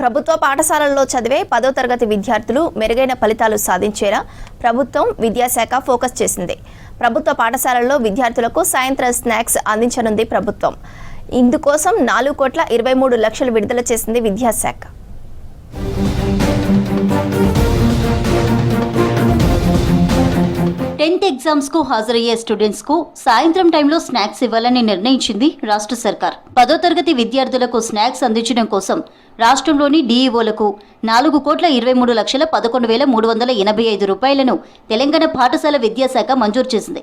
ప్రభుత్వ పాఠశాలల్లో చదివే 10వ తరగతి విద్యార్థులు మెరుగైన ఫలితాలు సాధించేలా ప్రభుత్వం విద్యాశాఖ ఫోకస్ చేసింది. ప్రభుత్వ పాఠశాలల్లో విద్యార్థులకు సాయంత్రం స్నాక్స్ అందించనుంది ప్రభుత్వం. ఇందుకోసం 4,23,00,000 విడుదల చేసింది విద్యాశాఖ. టెన్త్ ఎగ్జామ్స్ కు హాజరయ్యే స్టూడెంట్స్ కు సాయంత్రం టైంలో స్నాక్స్ ఇవ్వాలని నిర్ణయించింది రాష్ట్ర సర్కార్. 10వ తరగతి విద్యార్థులకు స్నాక్స్ అందించడం కోసం రాష్ట్రంలోని డీఈఓలకు 4,23,11,385 రూపాయలను తెలంగాణ పాఠశాల విద్యాశాఖ మంజూరు చేసింది.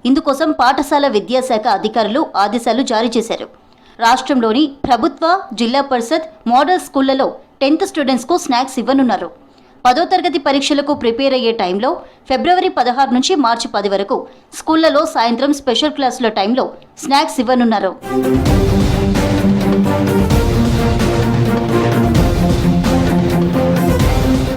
ఇందుకోసం పాఠశాల విద్యాశాఖ అధికారులు ఆదేశాలు జారీ చేశారు. రాష్ట్రంలోని ప్రభుత్వ, జిల్లా పరిషత్, మోడల్ స్కూళ్లలో 10th స్టూడెంట్స్ కు స్నాక్స్ ఇవ్వనున్నారు. 10వ తరగతి పరీక్షలకు ప్రిపేర్ అయ్యే టైంలో ఫిబ్రవరి 16 నుంచి మార్చి 10 వరకు స్కూళ్లలో సాయంత్రం స్పెషల్ క్లాసుల టైంలో స్నాక్స్ ఇవ్వనున్నారు.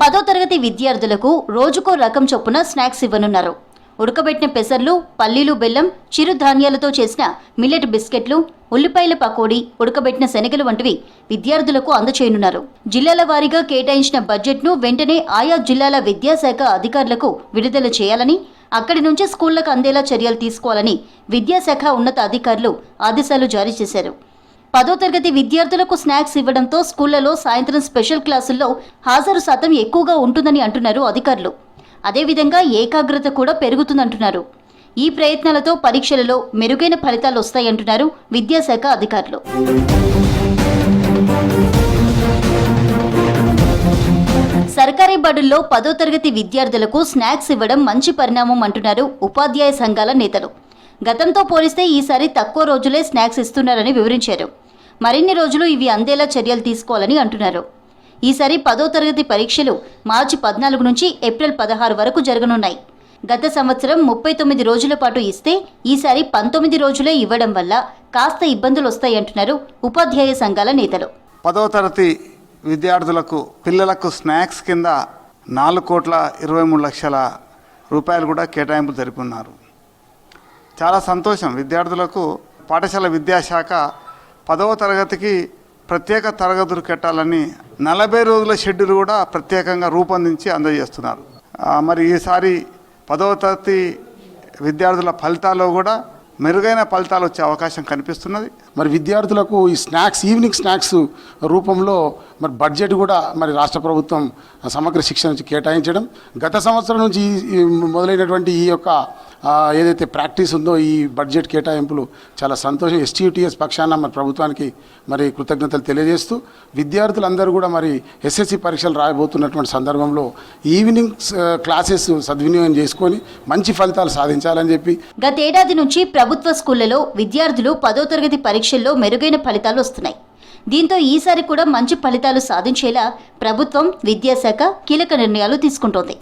పదో తరగతి విద్యార్థులకు రోజుకో రకం చొప్పున స్నాక్స్ ఇవ్వనున్నారు. ఉడకబెట్టిన పెసర్లు, పల్లీలు, బెల్లం, చిరుధాన్యాలతో చేసిన మిల్లెట్ బిస్కెట్లు, ఉల్లిపాయల పకోడీ, ఉడకబెట్టిన శనగలు వంటివి విద్యార్థులకు అందచేయనున్నారు. జిల్లాల వారీగా కేటాయించిన బడ్జెట్ను వెంటనే ఆయా జిల్లాల విద్యాశాఖ అధికారులకు విడుదల చేయాలని, అక్కడి నుంచి స్కూళ్లకు అందేలా చర్యలు తీసుకోవాలని విద్యాశాఖ ఉన్నత అధికారులు ఆదేశాలు జారీ చేశారు. 10వ తరగతి విద్యార్థులకు స్నాక్స్ ఇవ్వడంతో స్కూళ్లలో సాయంత్రం స్పెషల్ క్లాసుల్లో హాజరు శాతం ఎక్కువగా ఉంటుందని అంటున్నారు అధికారులు. అదేవిధంగా ఏకాగ్రత కూడా పెరుగుతుందంటున్నారు. ఈ ప్రయత్నాలతో పరీక్షలలో మెరుగైన ఫలితాలు వస్తాయంటున్నారు విద్యాశాఖ అధికారులు. సర్కారీ బడుల్లో 10వ తరగతి విద్యార్థులకు స్నాక్స్ ఇవ్వడం మంచి పరిణామం అంటున్నారు ఉపాధ్యాయ సంఘాల నేతలు. గతంతో పోలిస్తే ఈసారి తక్కువ రోజులే స్నాక్స్ ఇస్తున్నారని వివరించారు. మరిన్ని రోజులు ఇవి అందేలా చర్యలు తీసుకోవాలని అంటున్నారు. ఈసారి 10వ తరగతి పరీక్షలు మార్చి 14 నుంచి ఏప్రిల్ 16 వరకు జరగనున్నాయి. గత సంవత్సరం 39 రోజుల పాటు ఇస్తే ఈసారి 19 రోజులే ఇవ్వడం వల్ల కాస్త ఇబ్బందులు వస్తాయంటున్నారు ఉపాధ్యాయ సంఘాల నేతలు. 10వ తరగతి విద్యార్థులకు పిల్లలకు స్నాక్స్ కింద 4,23,00,000 రూపాయలు కూడా కేటాయింపులు జరుపుకున్నారు. చాలా సంతోషం. విద్యార్థులకు పాఠశాల విద్యాశాఖ 10వ తరగతికి ప్రత్యేక తరగతులు కట్టాలని 40 రోజుల షెడ్యూల్ కూడా ప్రత్యేకంగా రూపొందించి అందజేస్తున్నారు. మరి ఈసారి 10వ తరగతి విద్యార్థుల ఫలితాల్లో కూడా మెరుగైన ఫలితాలు వచ్చే అవకాశం కనిపిస్తున్నది. మరి విద్యార్థులకు ఈ స్నాక్స్, ఈవినింగ్ స్నాక్స్ రూపంలో మరి బడ్జెట్ కూడా మరి రాష్ట్ర ప్రభుత్వం సమగ్ర శిక్షణ నుంచి కేటాయించడం, గత సంవత్సరం నుంచి మొదలైనటువంటి ఈ యొక్క ఏదైతే ప్రాక్టీస్ ఉందో ఈ బడ్జెట్ కేటాయింపులు చాలా సంతోషం. STUTS పక్షాన మరి ప్రభుత్వానికి మరి కృతజ్ఞతలు తెలియజేస్తూ, విద్యార్థులందరూ కూడా మరి SSC పరీక్షలు రాయబోతున్నటువంటి సందర్భంలో ఈవినింగ్ క్లాసెస్ సద్వినియోగం చేసుకొని మంచి ఫలితాలు సాధించాలని చెప్పి గతేడాది నుంచి ప్రభుత్వ స్కూళ్లలో విద్యార్థులు 10వ తరగతి పరీక్షల్లో మెరుగైన ఫలితాలు వస్తున్నాయి. దీంతో ఈసారి కూడా మంచి ఫలితాలు సాధించేలా ప్రభుత్వం, విద్యాశాఖ కీలక నిర్ణయాలు తీసుకుంటోంది.